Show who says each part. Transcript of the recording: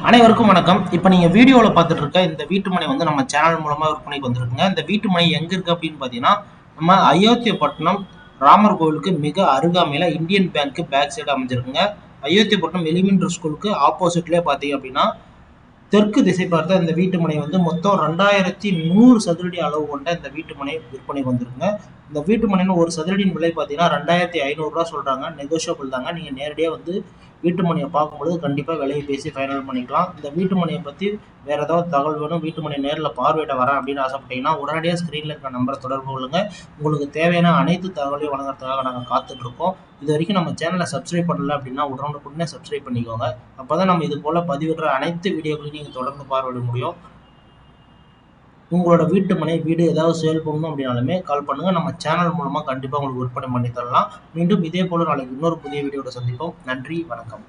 Speaker 1: அனைவருக்கும் வணக்கம். இப்ப நீங்க வீடியோல பார்த்துட்டு இருக்க இந்த வீட்டு மனை வந்து நம்ம சேனல் மூலமா விற்பனைக்கு வந்திருக்குங்க. இந்த வீட்டு மனை எங்க இருக்கு அப்படின்னு பார்த்தீங்கன்னா, நம்ம அயோத்தியப்பட்டினம் ராமர் கோவிலுக்கு மிக அருகாமையில இந்தியன் பேங்க் பேக் சைடு அமைஞ்சிருக்குங்க. அயோத்தியப்பட்டினம் எலிமெண்டரி ஸ்கூலுக்கு ஆப்போசிட்லயே பார்த்தீங்க அப்படின்னா, தெற்கு திசை பார்த்த இந்த வீட்டு மனை வந்து மொத்தம் 2100 சதுரடி அளவு கொண்ட இந்த வீட்டு மனை விற்பனைக்கு வந்திருக்குங்க. இந்த வீட்டு மனையில ஒரு சதுரடியின் விலை பார்த்தீங்கன்னா ரூ. 2500 சொல்றாங்க. நெகோஷியபிள் தாங்க. நீங்க நேரடியா வந்து வீட்டு மனையை பார்க்கும்பொழுது கண்டிப்பா விலையை பேசி ஃபைனல் பண்ணிக்கலாம். இந்த வீட்டு மனையை பத்தி வேற ஏதாவது தகவல் வேணும், வீட்டு மனை நேரில் பார்வையிட வரேன் அப்படின்னு ஆசைப்பட்டீங்கன்னா உடனடியாக ஸ்க்ரீன்ல இருக்கிற நம்பரை தொடர்பு கொள்ளுங்க. உங்களுக்கு தேவையான அனைத்து தகவலையும் வழங்குறதுக்காக நாங்கள் காத்துட்டு இருக்கோம். இது வரைக்கும் நம்ம சேனலை சப்ஸ்கிரைப் பண்ணல அப்படின்னா உடனே சப்ஸ்கிரைப் பண்ணிக்கோங்க. அப்பதான் நம்ம இது போல பதிவிடுற அனைத்து வீடியோக்களையும் நீங்க தொடர்ந்து பார்வையிட முடியும். உங்களோட வீட்டு மனை வீடு ஏதாவது சேல் பண்ணணும் அப்படின்னாலுமே கால் பண்ணுங்க. நம்ம சேனல் மூலமா கண்டிப்பா உங்களுக்கு விற்பனை பண்ணி தரலாம். மீண்டும் இதே போல நாளைக்கு இன்னொரு புதிய வீடியோட சந்திப்போம். நன்றி, வணக்கம்.